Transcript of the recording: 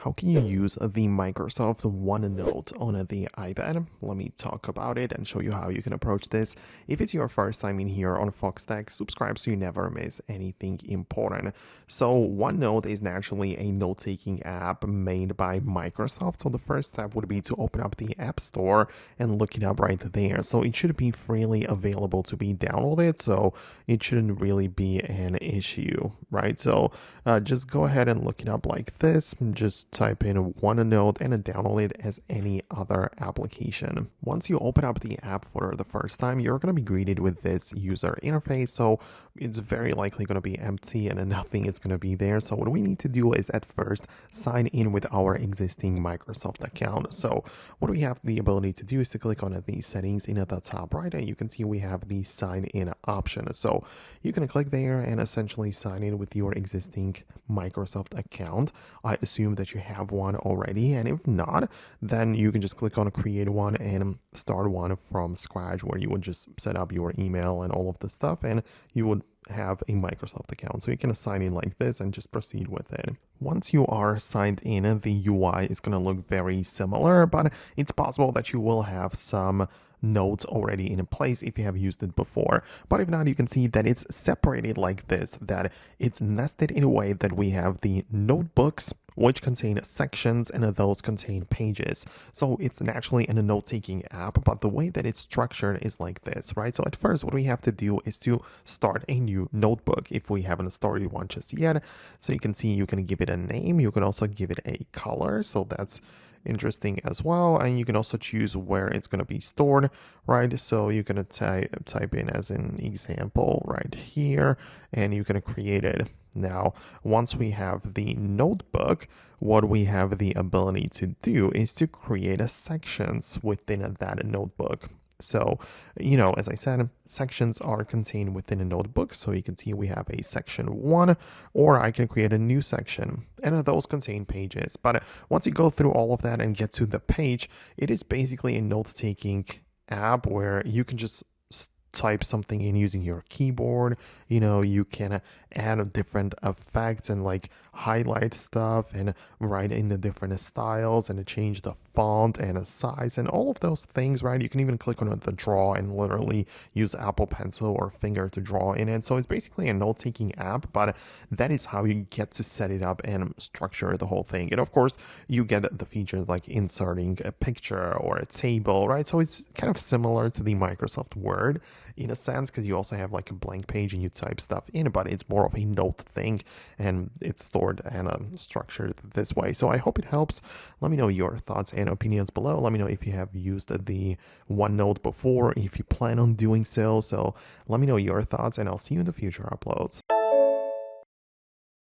How can you use the Microsoft Onenote on the iPad? Let me talk about it and show you how you can approach this. If it's your first time in here on Foxtecc, subscribe so you never miss anything important. So OneNote is naturally a note-taking app made by Microsoft. So the first step would be to open up the App Store and look it up right there. So it should be freely available to be downloaded. So it shouldn't really be an issue, right? So just go ahead and look it up like this. Just type in OneNote and download it as any other application. Once you open up the app for the first time, you're going to be greeted with this user interface. So it's very likely going to be empty and nothing is going to be there. So what we need to do is at first sign in with our existing Microsoft account. So what we have the ability to do is to click on the settings in at the top right, and you can see we have the sign in option. So you can click there and essentially sign in with your existing Microsoft account. I assume that you have one already, and if not, then you can just click on create one and start one from scratch, where you would just set up your email and all of the stuff, and you would have a Microsoft account. So you can sign in like this and just proceed with it. Once you are signed in, the UI is going to look very similar, but it's possible that you will have some notes already in place if you have used it before. But if not, you can see that it's separated like this, that it's nested in a way that we have the notebooks, which contain sections, and those contain pages. So it's naturally in a note-taking app, but the way that it's structured is like this, right? So at first, what we have to do is to start a new notebook if we haven't started one just yet. So you can see you can give it a name. You can also give it a color. So that's interesting as well, and you can also choose where it's going to be stored, right? So you're going to type in as an example right here, and you're going to create it. Now, once we have the notebook, what we have the ability to do is to create a sections within that notebook. So, as I said, sections are contained within a notebook. So you can see we have a section 1, or I can create a new section, and those contain pages. But once you go through all of that and get to the page, it is basically a note-taking app where you can just type something in using your keyboard. You can add different effects and like highlight stuff and write in the different styles and change the font and the size and all of those things, right? You can even click on the draw and literally use Apple Pencil or finger to draw in it. So it's basically a note-taking app, but that is how you get to set it up and structure the whole thing. And of course, you get the features like inserting a picture or a table, right? So it's kind of similar to the Microsoft Word in a sense, because you also have like a blank page and you type stuff in, but it's more of a note thing and it's stored and structured this way. So I hope it helps. Let me know your thoughts and opinions below. Let me know if you have used the OneNote before, if you plan on doing so. So let me know your thoughts, and I'll see you in the future uploads.